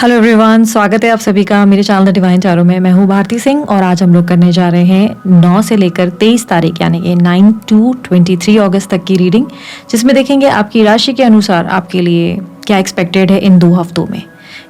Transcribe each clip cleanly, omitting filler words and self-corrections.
Hello everyone, स्वागत है आप सभी का मेरे चैनल द डिवाइन टैरो में। मैं हूँ भारती सिंह और आज हम लोग करने जा रहे हैं 9 से लेकर 23 तारीख यानी कि 9 to 23 अगस्त तक की रीडिंग, जिसमें देखेंगे आपकी राशि के अनुसार आपके लिए क्या एक्सपेक्टेड है इन 2 हफ्तों में।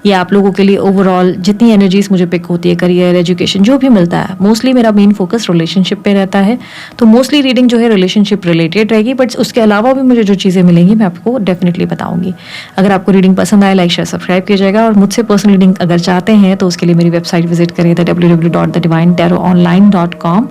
ये आप लोगों के लिए ओवरऑल जितनी एनर्जीज मुझे पिक होती है, करियर, एजुकेशन, जो भी मिलता है, मोस्टली मेरा मेन फोकस रिलेशनशिप पे रहता है, तो मोस्टली रीडिंग जो है रिलेशनशिप रिलेटेड रहेगी। बट उसके अलावा भी मुझे जो चीज़ें मिलेंगी मैं आपको डेफिनेटली बताऊंगी। अगर आपको रीडिंग पसंद आए, लाइक शेयर सब्सक्राइब कीजिएगा। और मुझसे पर्सनल रीडिंग अगर चाहते हैं तो उसके लिए मेरी वेबसाइट विजिट करिए www.thedivinetarot.online.com।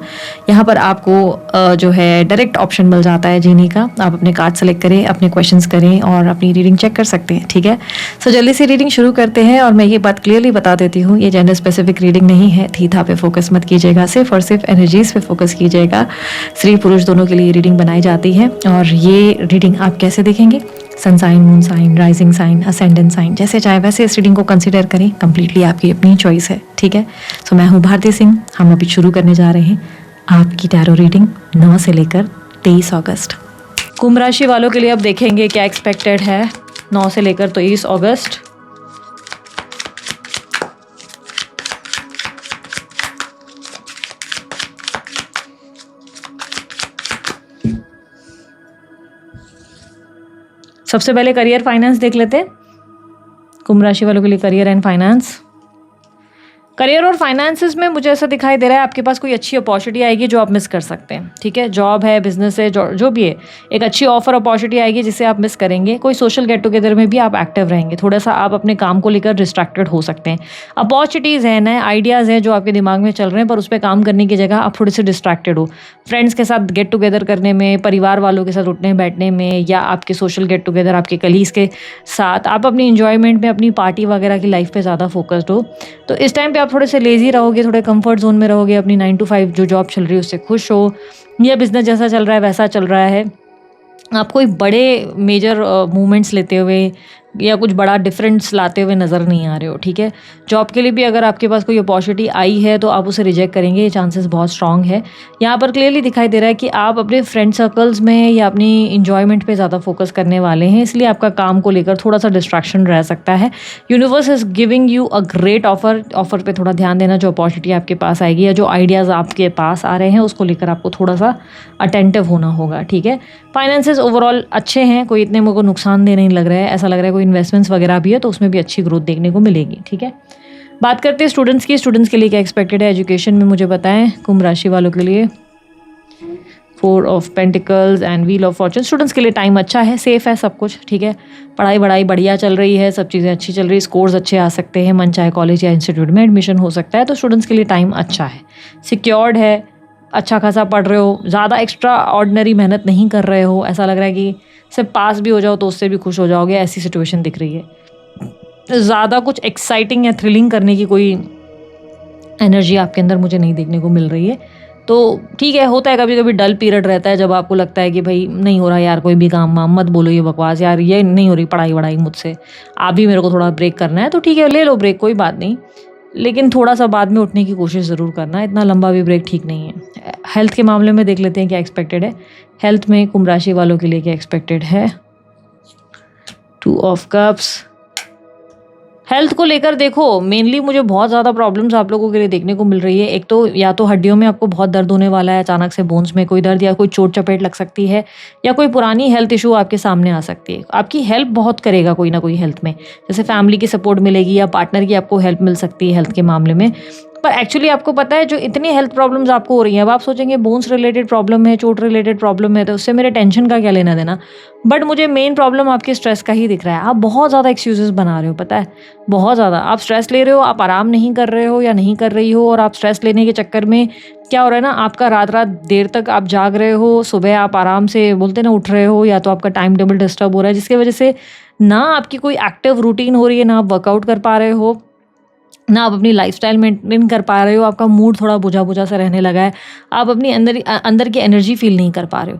यहाँ पर आपको जो है डायरेक्ट ऑप्शन मिल जाता है जीनी का। आप अपने कार्ड सेलेक्ट करें, अपने क्वेश्चंस करें और अपनी रीडिंग चेक कर सकते हैं। ठीक है, सो जल्दी से रीडिंग शुरू करते हैं। और मैं ये बात क्लियरली बता देती हूँ, ये जेंडर स्पेसिफिक रीडिंग नहीं है। थी था पे फोकस मत कीजिएगा, सिर्फ और सिर्फ एनर्जीज पे फोकस कीजिएगा। स्त्री पुरुष दोनों के लिए रीडिंग बनाई जाती है। और ये रीडिंग आप कैसे देखेंगे, sun sign, moon sign, rising sign, ascendant sign, जैसे चाहे वैसे इस रीडिंग को कंसिडर करें। कंप्लीटली आपकी अपनी चॉइस है। ठीक है, सो मैं हूँ भारती सिंह। हम अभी शुरू करने जा रहे हैं आपकी टैरो रीडिंग 9 से लेकर 23 अगस्त। कुंभ राशि वालों के लिए अब देखेंगे क्या एक्सपेक्टेड है 9 से लेकर 23 अगस्त। सबसे पहले करियर फाइनेंस देख लेते हैं। कुंभ राशि वालों के लिए करियर एंड फाइनेंस। करियर और फाइनेंसेस में मुझे ऐसा दिखाई दे रहा है आपके पास कोई अच्छी अपॉर्चुनिटी आएगी जो आप मिस कर सकते हैं। ठीक है, जॉब है, बिजनेस है, जो भी है, एक अच्छी ऑफर अपॉर्चुनिटी आएगी जिसे आप मिस करेंगे। कोई सोशल गेट टुगेदर में भी आप एक्टिव रहेंगे। थोड़ा सा आप अपने काम को लेकर डिस्ट्रैक्टेड हो सकते हैं। अपॉर्चुनिटीज़ हैं, नए आइडियाज़ हैं जो आपके दिमाग में चल रहे हैं, पर उस पर काम करने की जगह आप थोड़े से डिस्ट्रैक्टेड हो। फ्रेंड्स के साथ गेट टुगेदर करने में, परिवार वालों के साथ उठने बैठने में, या आपके सोशल गेट टुगेदर आपके कलीग्स के साथ, आप अपनी इंजॉयमेंट में, अपनी पार्टी वगैरह की लाइफ पे ज़्यादा फोकस्ड हो। तो इस टाइम पे आप थोड़े से लेजी रहोगे, थोड़े कंफर्ट जोन में रहोगे। अपनी 9 to 5 जो जॉब चल रही है उससे खुश हो, या बिजनेस जैसा चल रहा है वैसा चल रहा है। आप कोई बड़े मेजर मूवमेंट्स लेते हुए या कुछ बड़ा डिफरेंस लाते हुए नज़र नहीं आ रहे हो। ठीक है, जॉब के लिए भी अगर आपके पास कोई अपॉर्चुनिटी आई है तो आप उसे रिजेक्ट करेंगे, ये चांसेस बहुत स्ट्रांग है। यहाँ पर क्लियरली दिखाई दे रहा है कि आप अपने फ्रेंड सर्कल्स में या अपनी इंजॉयमेंट पे ज़्यादा फोकस करने वाले हैं, इसलिए आपका काम को लेकर थोड़ा सा डिस्ट्रैक्शन रह सकता है। Universe is giving you a great offer पे थोड़ा ध्यान देना। जो अपॉर्चुनिटी आपके पास आएगी या जो आइडियाज़ आपके पास आ रहे हैं उसको लेकर आपको थोड़ा सा अटेंटिव होना होगा। ठीक है, फाइनेंसेस ओवरऑल अच्छे हैं, कोई इतने मेरे को नुकसानदेह नहीं लग रहा है। ऐसा लग रहा है कोई इन्वेस्टमेंट्स वगैरह भी है तो उसमें भी अच्छी ग्रोथ देखने को मिलेगी। ठीक है, बात करते हैं स्टूडेंट्स की। स्टूडेंट्स के लिए क्या एक्सपेक्टेड है एजुकेशन में, मुझे बताएं कुंभ राशि वालों के लिए। 4 of Pentacles and wheel of Fortune. Students के लिए टाइम अच्छा है, सेफ है सब कुछ। ठीक है, पढ़ाई बढ़िया चल रही है, सब चीज़ें अच्छी चल रही है, स्कोर्स अच्छे आ सकते हैं, मन चाहे कॉलेज या इंस्टीट्यूट में एडमिशन हो सकता है। तो स्टूडेंट्स के लिए टाइम अच्छा है, सिक्योर्ड है, अच्छा खासा पढ़ रहे हो, ज़्यादा एक्स्ट्रा ऑर्डिनरी मेहनत नहीं कर रहे हो। ऐसा लग रहा है कि सिर्फ पास भी हो जाओ तो उससे भी खुश हो जाओगे, ऐसी सिचुएशन दिख रही है। ज़्यादा कुछ एक्साइटिंग या थ्रिलिंग करने की कोई एनर्जी आपके अंदर मुझे नहीं देखने को मिल रही है। तो ठीक है, होता है कभी कभी डल पीरियड रहता है जब आपको लगता है कि भाई नहीं हो रहा यार कोई भी काम वाम, मत बोलो ये बकवास यार, ये नहीं हो रही पढ़ाई वढ़ाई मुझसे, आप भी मेरे को थोड़ा ब्रेक करना है। तो ठीक है, ले लो ब्रेक, कोई बात नहीं, लेकिन थोड़ा सा बाद में उठने की कोशिश ज़रूर करना, इतना लंबा भी ब्रेक ठीक नहीं है। हेल्थ के मामले में देख लेते हैं क्या एक्सपेक्टेड है। हेल्थ में कुंभ राशि वालों के लिए क्या एक्सपेक्टेड है। 2 of Cups। हेल्थ को लेकर देखो, मेनली मुझे बहुत ज़्यादा प्रॉब्लम्स आप लोगों के लिए देखने को मिल रही है। एक तो या तो हड्डियों में आपको बहुत दर्द होने वाला है, अचानक से बोन्स में कोई दर्द या कोई चोट चपेट लग सकती है, या कोई पुरानी हेल्थ इशू आपके सामने आ सकती है। आपकी हेल्प बहुत करेगा कोई ना कोई हेल्थ में, जैसे फैमिली की सपोर्ट मिलेगी या पार्टनर की आपको हेल्प मिल सकती है हेल्थ के मामले में। पर एक्चुअली आपको पता है जो इतनी हेल्थ प्रॉब्लम्स आपको हो रही हैं, अब आप सोचेंगे बोन्स रिलेटेड प्रॉब्लम है, चोट रिलेटेड प्रॉब्लम है, तो उससे मेरे टेंशन का क्या लेना देना। बट मुझे मेन प्रॉब्लम आपके स्ट्रेस का ही दिख रहा है। आप बहुत ज़्यादा एक्सक्यूजेस बना रहे हो, पता है, बहुत ज़्यादा आप स्ट्रेस ले रहे हो, आप आराम नहीं कर रहे हो या नहीं कर रही हो। और आप स्ट्रेस लेने के चक्कर में क्या हो रहा है ना, आपका रात रात देर तक आप जाग रहे हो, सुबह आप आराम से बोलते ना उठ रहे हो, या तो आपका टाइम टेबल डिस्टर्ब हो रहा है, जिसकी वजह से ना आपकी कोई एक्टिव रूटीन हो रही है, ना आप वर्कआउट कर पा रहे हो, ना आप अपनी लाइफस्टाइल मेंटेन कर पा रहे हो। आपका मूड थोड़ा बुझा बुझा सा रहने लगा है, आप अपनी अंदर की एनर्जी फील नहीं कर पा रहे हो।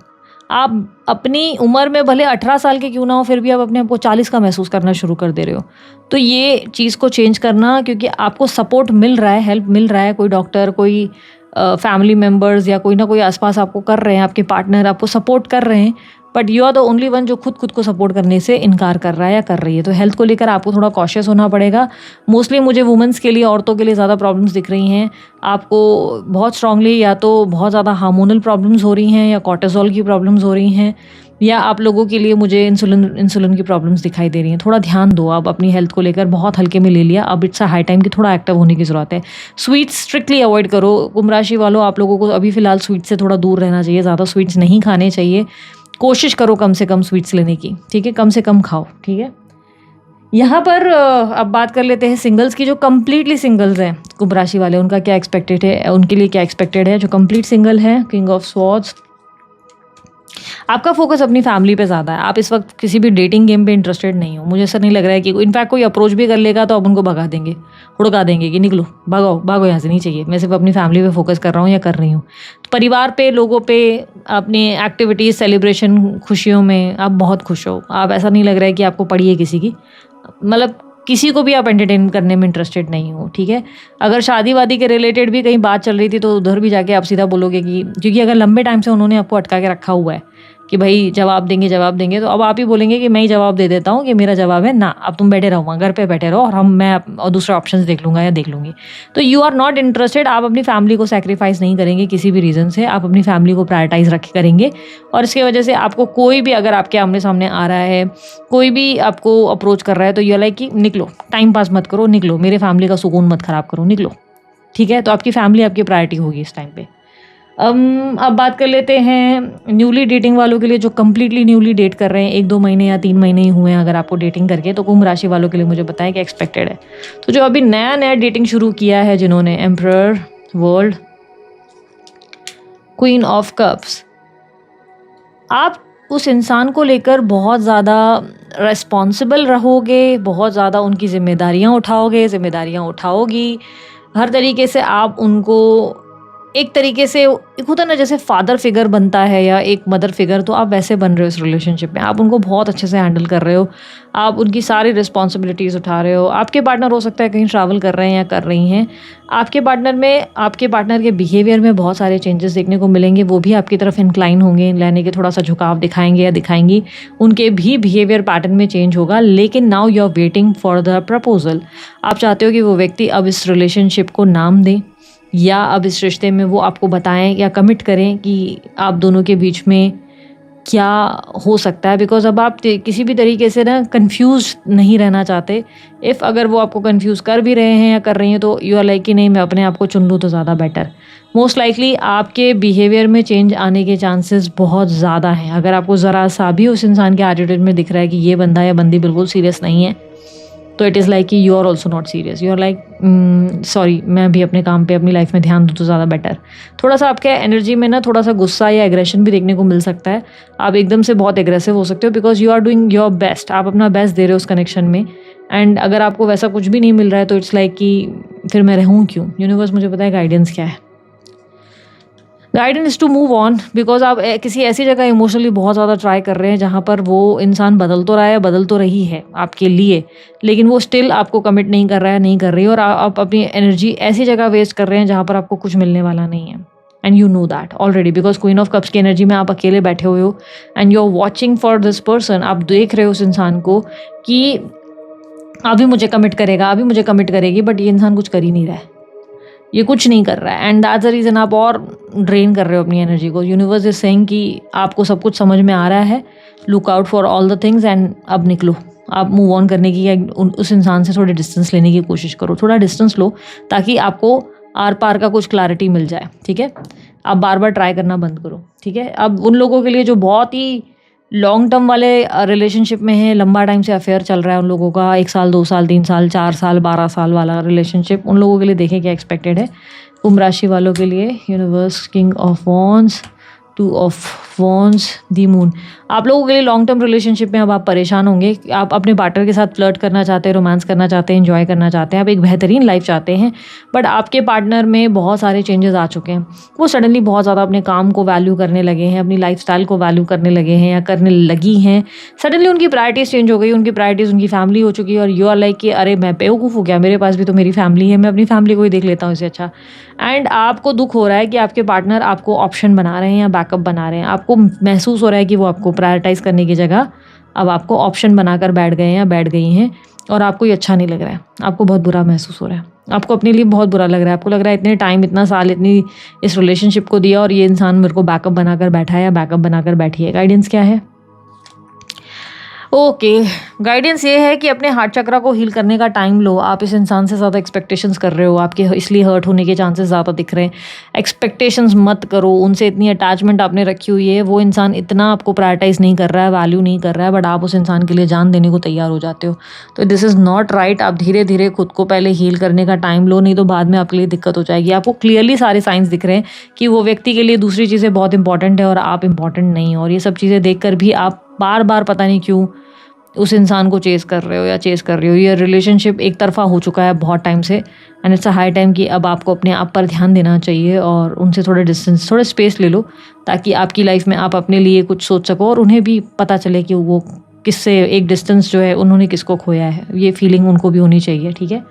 आप अपनी उम्र में भले 18 साल के क्यों ना हो, फिर भी आप अपने आप को 40 का महसूस करना शुरू कर दे रहे हो। तो ये चीज़ को चेंज करना, क्योंकि आपको सपोर्ट मिल रहा है, हेल्प मिल रहा है, कोई डॉक्टर, कोई फैमिली मेम्बर्स या कोई ना कोई आसपास आपको कर रहे हैं, आपके पार्टनर आपको सपोर्ट कर रहे हैं, but you are the only one जो खुद को सपोर्ट करने से इनकार कर रहा है या कर रही है। तो हेल्थ को लेकर आपको थोड़ा कॉशियस होना पड़ेगा। मोस्टली मुझे वुमेंस के लिए, औरतों के लिए ज़्यादा प्रॉब्लम्स दिख रही हैं। आपको बहुत स्ट्रांगली या तो बहुत ज़्यादा हार्मोनल प्रॉब्लम्स हो रही हैं, या कॉर्टिसोल की प्रॉब्लम्स हो रही हैं, या आप लोगों के लिए मुझे इंसुलिन की प्रॉब्लम्स दिखाई दे रही हैं। थोड़ा ध्यान दो आप अपनी हेल्थ को लेकर, बहुत हल्के में ले लिया। अब इट्स अ हाई टाइम कि थोड़ा एक्टिव होने की ज़रूरत है। स्वीट्स स्ट्रिक्टली अवॉइड करो। कुंभ राशि वालों, आप लोगों को अभी फ़िलहाल स्वीट्स से थोड़ा दूर रहना चाहिए। ज़्यादा स्वीट्स नहीं खाने चाहिए। कोशिश करो कम से कम स्वीट्स लेने की, ठीक है, कम से कम खाओ, ठीक है। यहाँ पर अब बात कर लेते हैं सिंगल्स की। जो कम्प्लीटली सिंगल्स हैं कुंभ राशि वाले, उनका क्या एक्सपेक्टेड है, उनके लिए क्या एक्सपेक्टेड है। जो कंप्लीट सिंगल है, किंग ऑफ स्वॉर्ड्स, आपका फोकस अपनी फैमिली पे ज़्यादा है। आप इस वक्त किसी भी डेटिंग गेम पे इंटरेस्टेड नहीं हो। मुझे ऐसा नहीं लग रहा है कि इनफैक्ट कोई अप्रोच भी कर लेगा तो आप उनको भगा देंगे, हुड़का देंगे कि निकलो, भागो भागो यहाँ से, नहीं चाहिए। मैं सिर्फ अपनी फैमिली पे फोकस कर रहा हूँ या कर रही हूँ। तो परिवार पे, लोगों पे, अपनी एक्टिविटीज़, सेलिब्रेशन, खुशियों में आप बहुत खुश हो। आप, ऐसा नहीं लग रहा है कि आपको पड़ी है किसी की, मतलब किसी को भी आप एंटरटेन करने में इंटरेस्टेड नहीं हो, ठीक है। अगर शादी वादी के रिलेटेड भी कहीं बात चल रही थी तो उधर भी जाके आप सीधा बोलोगे कि, क्योंकि अगर लंबे टाइम से उन्होंने आपको अटका के रखा हुआ है कि भाई जवाब देंगे, तो अब आप ही बोलेंगे कि मैं ही जवाब दे देता हूँ कि मेरा जवाब है ना, अब तुम बैठे रहो, घर पे बैठे रहो, और मैं और दूसरे ऑप्शंस देख लूँगा या देख लूँगी। तो यू आर नॉट इंटरेस्टेड। आप अपनी फैमिली को सेक्रीफाइस नहीं करेंगे किसी भी रीज़न से। आप अपनी फैमिली को प्रायोरिटाइज रख करेंगे, और इसकी वजह से आपको कोई भी अगर आपके आमने सामने आ रहा है, कोई भी आपको अप्रोच कर रहा है, तो यू लाइक कि निकलो, टाइम पास मत करो, निकलो, मेरे फैमिली का सुकून मत खराब करो, निकलो, ठीक है। तो आपकी फैमिली आपकी प्रायोरिटी होगी इस टाइम पे। अब बात कर लेते हैं न्यूली डेटिंग वालों के लिए, जो कम्प्लीटली न्यूली डेट कर रहे हैं, 1-2 महीने या 3 महीने ही हुए हैं अगर आपको डेटिंग करके, तो कुंभ राशि वालों के लिए मुझे बताएं कि एक्सपेक्टेड है। तो जो अभी नया डेटिंग शुरू किया है जिन्होंने, emperor, world, queen of cups, आप उस इंसान को लेकर बहुत ज़्यादा रिस्पॉन्सिबल रहोगे, बहुत ज़्यादा उनकी जिम्मेदारियाँ उठाओगी। हर तरीके से आप उनको एक तरीके से, एक होता ना जैसे फादर फिगर बनता है या एक मदर फिगर, तो आप वैसे बन रहे हो इस रिलेशनशिप में। आप उनको बहुत अच्छे से हैंडल कर रहे हो, आप उनकी सारी रिस्पॉन्सिबिलिटीज़ उठा रहे हो। आपके पार्टनर हो सकता है कहीं ट्रैवल कर रहे हैं या कर रही हैं। आपके पार्टनर के बिहेवियर में बहुत सारे चेंजेस देखने को मिलेंगे। वो भी आपकी तरफ इंक्लाइन होंगे, लेने के थोड़ा सा झुकाव दिखाएंगे या दिखाएंगी। उनके भी बिहेवियर पैटर्न में चेंज होगा। लेकिन now you are waiting for the proposal. आप चाहते हो कि वो व्यक्ति अब इस रिलेशनशिप को नाम दें, या अब इस रिश्ते में वो आपको बताएं या कमिट करें कि आप दोनों के बीच में क्या हो सकता है। बिकॉज अब आप किसी भी तरीके से ना कंफ्यूज नहीं रहना चाहते। इफ़ अगर वो आपको कंफ्यूज कर भी रहे हैं या कर रही हैं, तो यू आर लाइक कि नहीं, मैं अपने आप को चुन लूँ तो ज़्यादा बेटर। मोस्ट लाइकली आपके बिहेवियर में चेंज आने के चांसेस बहुत ज़्यादा हैं। अगर आपको ज़रा सा भी उस इंसान के एटीट्यूड में दिख रहा है कि ये बंदा या बंदी बिल्कुल सीरियस नहीं है, तो इट इज़ लाइक कि you are also not serious. You are like sorry, मैं भी अपने काम पे, अपनी लाइफ में ध्यान दूँ तो ज़्यादा बेटर। थोड़ा सा आपके एनर्जी में ना थोड़ा सा गुस्सा या एग्रेशन भी देखने को मिल सकता है। आप एकदम से बहुत एग्रेसिव हो सकते हो, because you are doing your best. आप अपना बेस्ट दे रहे हो उस कनेक्शन में, एंड अगर आपको वैसा कुछ भी नहीं मिल रहा है तो इट्स लाइक कि फिर मैं रहूँ क्यों। यूनिवर्स मुझे पता है गाइडेंस क्या है। Guidance to move on, because आप किसी ऐसी जगह इमोशनली बहुत ज़्यादा ट्राई कर रहे हैं जहाँ पर वो इंसान बदल तो रहा है, बदल तो रही है आपके लिए, लेकिन वो स्टिल आपको कमिट नहीं कर रहा है, नहीं कर रही, और आप अपनी एनर्जी ऐसी जगह वेस्ट कर रहे हैं जहाँ पर आपको कुछ मिलने वाला नहीं है। And you know that already, because queen of cups की एनर्जी में आप अकेले बैठे हुए हो, and you are watching for this person. आप देख रहे हो उस इंसान को कि अभी मुझे कमिट करेगा, अभी मुझे कमिट करेगी, बट ये इंसान कुछ कर ही नहीं रहा है, ये कुछ नहीं कर रहा है। एंड दैट्स द रीज़न आप और ड्रेन कर रहे हो अपनी एनर्जी को। यूनिवर्स इज सेइंग कि आपको सब कुछ समझ में आ रहा है, look out for all the things, and अब निकलो, आप मूव ऑन करने की या उस इंसान से थोड़ी डिस्टेंस लेने की कोशिश करो। थोड़ा डिस्टेंस लो ताकि आपको आर पार का कुछ क्लैरिटी मिल जाए, ठीक है। आप बार बार ट्राई करना बंद करो, ठीक है। अब उन लोगों के लिए जो बहुत ही लॉन्ग टर्म वाले रिलेशनशिप में है, लंबा टाइम से अफेयर चल रहा है उन लोगों का, 1 साल, 2 साल, 3 साल, 4 साल, 12 साल वाला रिलेशनशिप, उन लोगों के लिए देखें क्या एक्सपेक्टेड है। कुंभ राशि वालों के लिए universe, king of wands, 2 of wands, the moon. आप लोगों के लिए लॉन्ग टर्म रिलेशनशिप में अब आप परेशान होंगे। आप अपने पार्टनर के साथ फ्लर्ट करना चाहते हैं, रोमांस करना चाहते हैं, एंजॉय करना चाहते हैं, आप एक बेहतरीन लाइफ चाहते हैं, बट आपके पार्टनर में बहुत सारे चेंजेस आ चुके हैं। वो सडनली बहुत ज़्यादा अपने काम को वैल्यू करने लगे हैं, अपनी लाइफस्टाइल को वैल्यू करने लगे हैं या करने लगी हैं। सडनली उनकी प्रायोरिटीज़ चेंज हो गई, उनकी प्रायोरिटीज़ उनकी फैमिली हो चुकी है, और यू आर लाइक कि अरे मैं बेवकूफ़ हो गया, मेरे पास भी तो मेरी फैमिली है, मैं अपनी फैमिली को ही देख लेता हूँ इससे अच्छा। एंड आपको दुख हो रहा है कि आपके पार्टनर आपको ऑप्शन बना रहे हैं या बैक बैकअप बना रहे हैं, आपको महसूस हो रहा है कि वो आपको प्रायोरिटाइज़ करने की जगह अब आपको ऑप्शन बनाकर बैठ गए हैं या बैठ गई हैं, और आपको ये अच्छा नहीं लग रहा है, आपको बहुत बुरा महसूस हो रहा है, आपको अपने लिए बहुत बुरा लग रहा है, आपको लग रहा है इतने टाइम, इतना साल, इतनी इस रिलेशनशिप को दिया और ये इंसान मेरे को बैकअप बनाकर बैठा है या बैकअप बनाकर बैठी है। गाइडेंस क्या है? ओके, गाइडेंस ये है कि अपने हार्ट चक्रा को हील करने का टाइम लो। आप इस इंसान से ज़्यादा एक्सपेक्टेशंस कर रहे हो, आपके इसलिए हर्ट होने के चांसेस ज़्यादा दिख रहे हैं। एक्सपेक्टेशंस मत करो, उनसे इतनी अटैचमेंट आपने रखी हुई है, वो इंसान इतना आपको प्रायोरिटाइज़ नहीं कर रहा है, वैल्यू नहीं कर रहा है, बट आप उस इंसान के लिए जान देने को तैयार हो जाते हो। तो दिस इज़ नॉट राइट। आप धीरे धीरे खुद को पहले हील करने का टाइम लो, नहीं तो बाद में आपके लिए दिक्कत हो जाएगी। आपको क्लियरली सारे साइंस दिख रहे हैं कि वो व्यक्ति के लिए दूसरी चीज़ें बहुत इंपॉर्टेंट है और आप इंपॉर्टेंट नहीं हो, और ये सब चीज़ें देख कर भी आप बार बार पता नहीं क्यों उस इंसान को चेज़ कर रहे हो या चेज़ कर रही हो। ये रिलेशनशिप एक तरफा हो चुका है बहुत टाइम से, and it's a high time कि अब आपको अपने आप पर ध्यान देना चाहिए और उनसे थोड़ा डिस्टेंस, थोड़ा स्पेस ले लो, ताकि आपकी लाइफ में आप अपने लिए कुछ सोच सको और उन्हें भी पता चले कि वो किससे एक डिस्टेंस जो है उन्होंने किसको खोया है, ये फीलिंग उनको भी होनी चाहिए। ठीक है,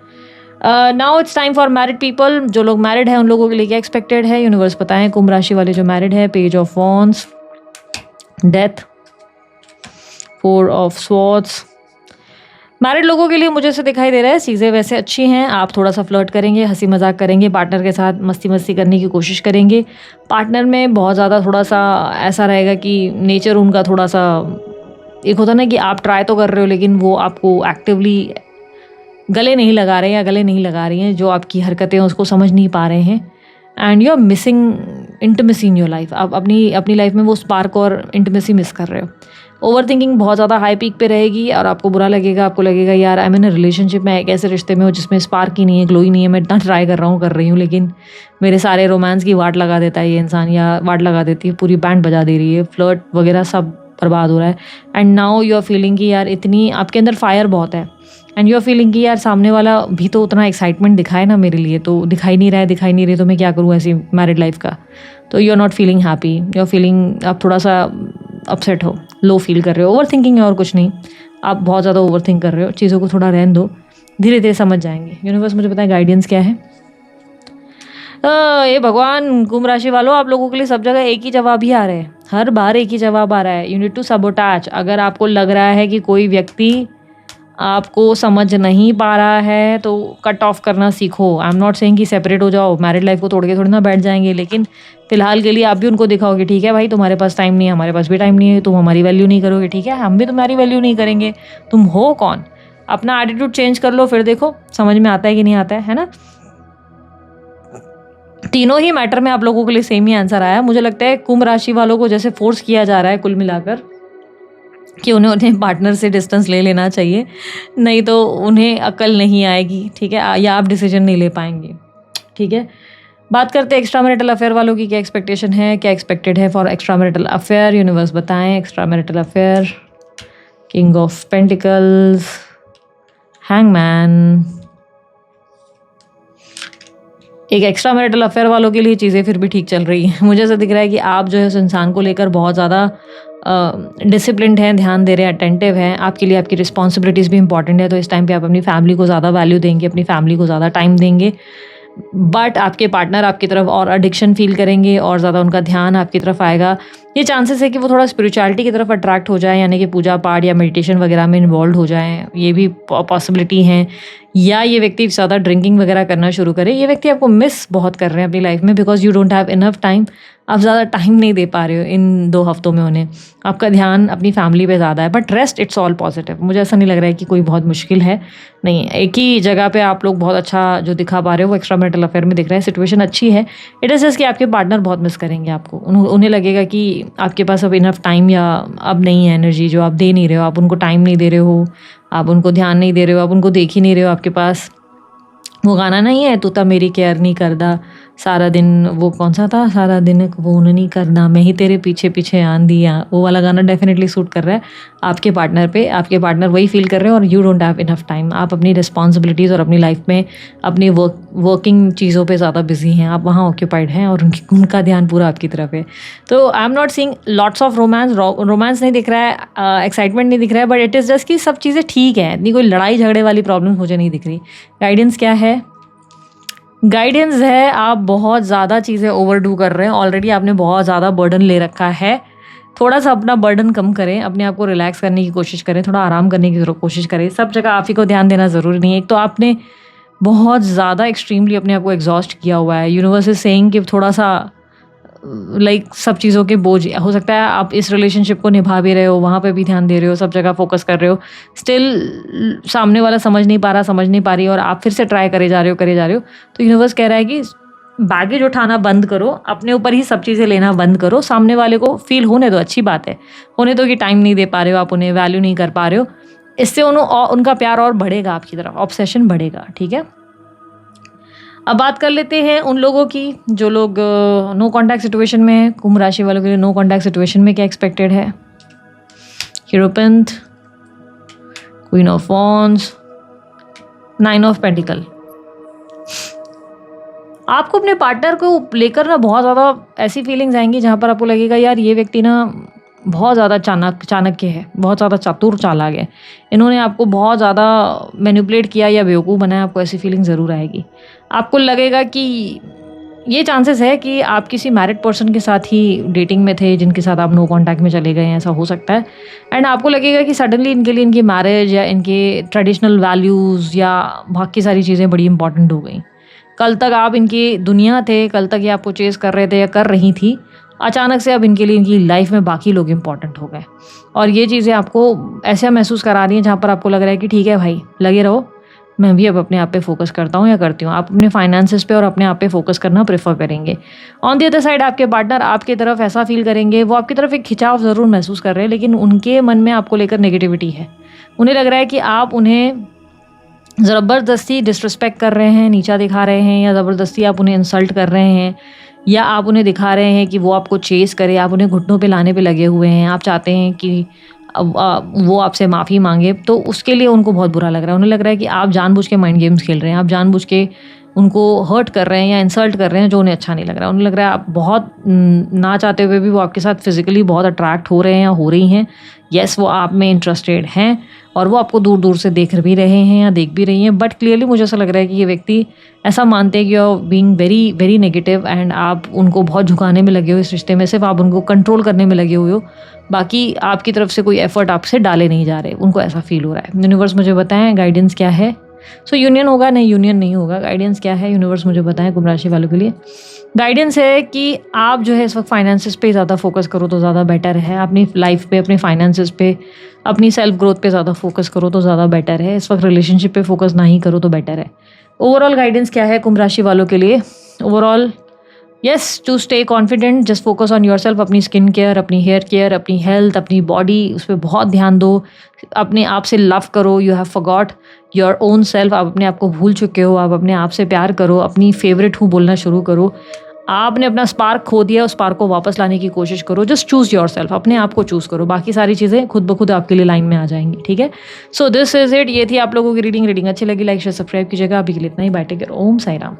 now it's time for married people. जो लोग मैरिड हैं उन लोगों के लिए क्या एक्सपेक्टेड है, यूनिवर्स बताएं। कुंभ राशि वाले जो मैरिड है, page of wands, death, 4 of swords. Married लोगों के लिए मुझे ऐसे दिखाई दे रहा है चीज़ें वैसे अच्छी हैं, आप थोड़ा सा फ्लर्ट करेंगे, हंसी मजाक करेंगे, पार्टनर के साथ मस्ती मस्ती करने की कोशिश करेंगे। पार्टनर में बहुत ज़्यादा थोड़ा सा ऐसा रहेगा कि नेचर उनका थोड़ा सा, एक होता ना कि आप ट्राई तो कर रहे हो लेकिन वो आपको एक्टिवली गले नहीं लगा रहे हैं या गले नहीं लगा रही हैं, जो आपकी हरकतें हैं उसको समझ नहीं पा रहे हैं, and you are missing intimacy in your life. आप अपनी लाइफ में वो स्पार्क और इंटीमेसी मिस कर रहे हो। ओवर थिंकिंग बहुत ज़्यादा हाई पीक पे रहेगी और आपको बुरा लगेगा, आपको लगेगा यार I am in a relationship में, एक ऐसे रिश्ते में हो जिसमें स्पार्क ही नहीं है, ग्लो ही नहीं है, मैं इतना ट्राई कर रही हूँ लेकिन मेरे सारे रोमांस की वाट लगा देता है ये इंसान, या वाट लगा देती है, पूरी बैंड बजा दे रही है, फ्लर्ट वगैरह सब बर्बाद हो रहा है। And now you are feeling कि यार इतनी आपके अंदर फायर बहुत है, एंड यू आर फीलिंग कि यार सामने वाला भी तो उतना एक्साइटमेंट दिखाए ना मेरे लिए, तो दिखाई नहीं रही तो मैं क्या करूँ ऐसी मैरिड लाइफ का। तो you are not feeling happy, you are feeling, आप थोड़ा सा अपसेट हो, लो फील कर रहे हो, ओवर थिंकिंग है और कुछ नहीं, आप बहुत ज़्यादा ओवर थिंक कर रहे हो। चीज़ों को थोड़ा रहने दो, धीरे धीरे समझ जाएंगे। यूनिवर्स मुझे बताएं गाइडेंस क्या है। ये भगवान, कुंभ राशि वालों, आप लोगों के लिए सब जगह एक ही जवाब ही आ रहे हैं, हर बार एक ही जवाब आ रहा है, यू नीड टू सबोटाच। अगर आपको लग रहा है कि कोई व्यक्ति आपको समझ नहीं पा रहा है तो कट ऑफ करना सीखो। आई एम नॉट सेइंग कि सेपरेट हो जाओ, मैरिड लाइफ को तोड़ के थोड़ी ना बैठ जाएंगे, लेकिन फिलहाल के लिए आप भी उनको दिखाओगे ठीक है भाई तुम्हारे पास टाइम नहीं है, हमारे पास भी टाइम नहीं है, तुम हमारी वैल्यू नहीं करोगे ठीक है, हम भी तुम्हारी वैल्यू नहीं करेंगे, तुम हो कौन? अपना एटीट्यूड चेंज कर लो, फिर देखो समझ में आता है कि नहीं आता है ना। तीनों ही मैटर में आप लोगों के लिए सेम ही आंसर आया। मुझे लगता है कुंभ राशि वालों को जैसे फोर्स किया जा रहा है कुल मिलाकर कि उन्हें पार्टनर से डिस्टेंस ले लेना चाहिए, नहीं तो उन्हें अकल नहीं आएगी, ठीक है, या आप डिसीजन नहीं ले पाएंगे। ठीक है, बात करते हैं एक्स्ट्रा मैरिटल अफेयर वालों की क्या एक्सपेक्टेशन है, क्या एक्सपेक्टेड है for extra marital affair. Universe बताएं extra marital affair. King of pentacles, hangman. एक एक्स्ट्रा मैरिटल अफेयर वालों के लिए चीज़ें फिर भी ठीक चल रही हैं। मुझे ऐसा दिख रहा है कि आप जो है उस इंसान को लेकर बहुत ज़्यादा डिसिप्लिन्ड हैं, ध्यान दे रहे हैं, अटेंटिव हैं, आपके लिए आपकी रिस्पॉन्सिबिलिटीज़ भी इंपॉर्टेंट है, तो इस टाइम पे आप अपनी फैमिली को ज़्यादा वैल्यू देंगे, अपनी फैमिली को ज़्यादा टाइम देंगे। बट आपके पार्टनर आपकी तरफ और एडिक्शन फील करेंगे और ज़्यादा उनका ध्यान आपकी तरफ आएगा। ये चांसेस है कि वो थोड़ा स्पिरिचुअलिटी की तरफ अट्रैक्ट हो जाए, यानी कि पूजा पाठ या मेडिटेशन वगैरह में इन्वॉल्व हो जाएं, ये भी पॉसिबिलिटी हैं। या ये व्यक्ति ज़्यादा ड्रिंकिंग वगैरह करना शुरू करे। ये व्यक्ति आपको मिस बहुत कर रहे हैं अपनी लाइफ में, because you don't have enough time. आप ज़्यादा टाइम नहीं दे पा रहे हो इन 2 हफ्तों में उन्हें, आपका ध्यान अपनी फैमिली पे ज़्यादा है। But rest it's all positive, मुझे ऐसा नहीं लग रहा है कि कोई बहुत मुश्किल है, नहीं, एक ही जगह पे आप लोग बहुत अच्छा जो दिखा पा रहे हो वो एक्स्ट्रा मैरिटल अफेयर में दिख रहा है। सिचुएशन अच्छी है, इट इज़ जस्ट कि आपके पार्टनर बहुत मिस करेंगे आपको। उन्हें लगेगा कि आपके पास अब इनफ टाइम या अब नहीं है एनर्जी जो आप दे नहीं रहे हो, आप उनको टाइम नहीं दे रहे हो, आप उनको ध्यान नहीं दे रहे हो, आप उनको देख ही नहीं रहे हो। आपके पास वो गाना नहीं है, तू ता मेरी केयर नहीं करदा, सारा दिन वो कौन सा था, सारा दिन फोन नहीं करना, मैं ही तेरे पीछे पीछे आंधी, वो वाला गाना डेफिनेटली सूट कर रहा है आपके पार्टनर पे। आपके पार्टनर वही फील कर रहे हैं और you don't have enough time. आप अपनी रिस्पॉन्सिबिलिटीज़ और अपनी लाइफ में अपनी वर्किंग चीज़ों पे ज़्यादा बिजी हैं, आप वहाँ ऑक्यूपाइड हैं और उनका ध्यान पूरा आपकी तरफ है। तो I am not seeing lots of romance नहीं दिख रहा है, एक्साइटमेंट नहीं दिख रहा है, बट इट इज़ जस्ट कि सब चीज़ें ठीक है, इतनी कोई लड़ाई झगड़े वाली प्रॉब्लम मुझे नहीं दिख रही। गाइडेंस क्या है? गाइडेंस है, आप बहुत ज़्यादा चीज़ें ओवरडू कर रहे हैं, ऑलरेडी आपने बहुत ज़्यादा बर्डन ले रखा है। थोड़ा सा अपना बर्डन कम करें, अपने आप को रिलैक्स करने की कोशिश करें, थोड़ा आराम करने की कोशिश करें। सब जगह आप ही को ध्यान देना ज़रूरी नहीं है। एक तो आपने बहुत ज़्यादा एक्सट्रीमली अपने आप को एग्जॉस्ट किया हुआ है। यूनिवर्स इज सेइंग कि थोड़ा सा लाइक सब चीज़ों के बोझ, हो सकता है आप इस रिलेशनशिप को निभा भी रहे हो, वहाँ पे भी ध्यान दे रहे हो, सब जगह फोकस कर रहे हो, स्टिल सामने वाला समझ नहीं पा रहा, समझ नहीं पा रही, और आप फिर से ट्राई करे जा रहे हो। तो यूनिवर्स कह रहा है कि बैगेज उठाना बंद करो, अपने ऊपर ही सब चीज़ें लेना बंद करो। सामने वाले को फील होने दो, अच्छी बात है, होने दो कि टाइम नहीं दे पा रहे हो, आप उन्हें वैल्यू नहीं कर पा रहे हो। इससे उनका प्यार और बढ़ेगा आपकी तरफ, ऑब्सेशन बढ़ेगा। ठीक है, अब बात कर लेते हैं उन लोगों की जो लोग नो कॉन्टैक्ट सिचुएशन में है। कुंभ राशि वालों के लिए नो कॉन्टैक्ट सिचुएशन में क्या एक्सपेक्टेड है? Hierophant, queen of wands, 9 of pentacle. आपको अपने पार्टनर को लेकर ना बहुत ज़्यादा ऐसी फीलिंग्स आएंगी जहाँ पर आपको लगेगा यार ये व्यक्ति ना बहुत ज़्यादा चाणक्य है, बहुत ज़्यादा चतुर चालाक है, इन्होंने आपको बहुत ज़्यादा मैनिपुलेट किया या बेवकूफ़ बनाया। आपको ऐसी फीलिंग ज़रूर आएगी। आपको लगेगा कि ये चांसेस है कि आप किसी मैरिड पर्सन के साथ ही डेटिंग में थे, जिनके साथ आप नो कॉन्टैक्ट में चले गए हैं, ऐसा हो सकता है। एंड आपको लगेगा कि सडनली इनके लिए इनकी मैरिज या इनके ट्रेडिशनल वैल्यूज़ या बाकी सारी चीज़ें बड़ी इंपॉर्टेंट हो गई। कल तक आप इनकी दुनिया थे, कल तक ये आपको चेस कर रहे थे या कर रही थी, अचानक से अब इनके लिए इनकी लाइफ में बाकी लोग इंपॉर्टेंट हो गए। और ये चीज़ें आपको ऐसा महसूस करा रही हैं जहाँ पर आपको लग रहा है कि ठीक है भाई, लगे रहो, मैं भी अब अपने आप पे फोकस करता हूँ या करती हूँ। आप अपने फाइनेंसेस पे और अपने आप पे फोकस करना प्रेफर करेंगे। ऑन द अदर साइड आपके पार्टनर आपकी तरफ ऐसा फील करेंगे, वो आपकी तरफ एक खिंचाव ज़रूर महसूस कर रहे हैं, लेकिन उनके मन में आपको लेकर नेगेटिविटी है। उन्हें लग रहा है कि आप उन्हें ज़बरदस्ती डिसरिस्पेक्ट कर रहे हैं, नीचा दिखा रहे हैं, या ज़बरदस्ती आप उन्हें इंसल्ट कर रहे हैं, या आप उन्हें दिखा रहे हैं कि वो आपको चेस करे, आप उन्हें घुटनों पे लाने पे लगे हुए हैं। आप चाहते हैं कि वो आपसे माफ़ी मांगे, तो उसके लिए उनको बहुत बुरा लग रहा है। उन्हें लग रहा है कि आप जानबूझ के माइंड गेम्स खेल रहे हैं, आप जानबूझ के उनको हर्ट कर रहे हैं या इंसल्ट कर रहे हैं, जो उन्हें अच्छा नहीं लग रहा है। उन्हें लग रहा है आप बहुत ना चाहते हुए भी वो आपके साथ फिजिकली बहुत अट्रैक्ट हो रहे हैं या हो रही हैं। येस, वो आप में इंटरेस्टेड हैं और वो आपको दूर दूर से देख भी रहे हैं या देख भी रही हैं। बट क्लियरली मुझे ऐसा लग रहा है कि ये व्यक्ति ऐसा मानते हैं कि you are being very very negative, and आप उनको बहुत झुकाने में लगे हो इस रिश्ते में, सिर्फ आप उनको कंट्रोल करने में लगे हुए हो, बाकी आपकी तरफ से कोई एफर्ट आपसे डाले नहीं जा रहे। उनको ऐसा फील हो रहा है। यूनिवर्स मुझे बताएं गाइडेंस क्या है। सो यूनियन होगा, नहीं यूनियन नहीं होगा, गाइडेंस क्या है यूनिवर्स मुझे बताएं कुंभ राशि वालों के लिए। गाइडेंस है कि आप जो है इस वक्त फाइनेंसेस पे ज़्यादा फोकस करो तो ज़्यादा बेटर है। अपनी लाइफ पे, अपने फाइनेंसेस पे, अपनी सेल्फ ग्रोथ पे ज़्यादा फोकस करो तो ज़्यादा बेटर है। इस वक्त रिलेशनशिप पे फोकस ना ही करो तो बेटर है। ओवरऑल गाइडेंस क्या है कुंभ राशि वालों के लिए? Overall yes, to stay confident, just focus on yourself. अपनी स्किन केयर, अपनी हेयर केयर, अपनी हेल्थ, अपनी बॉडी, उस पर बहुत ध्यान दो। अपने आप से लव करो। You have forgot your own self. आप अपने आप को भूल चुके हो। आप अपने आप से प्यार करो। अपनी फेवरेट हूँ बोलना शुरू करो। आपने अपना स्पार्क खो दिया, उस स्पार्क को वापस लाने की कोशिश करो। जस्ट चूज़ योर सेल्फ, अपने आप को चूज़ करो। बाकी सारी चीज़ें खुद ब खुद आपके लिए लाइन में आ जाएंगी। ठीक है, सो दिस इज इट। ये थी आप लोगों की रीडिंग अच्छी लगी लाइक शेयर सब्सक्राइब कीजिएगा। अभी के लिए इतना ही। Bye, take care. Om Sai Ram.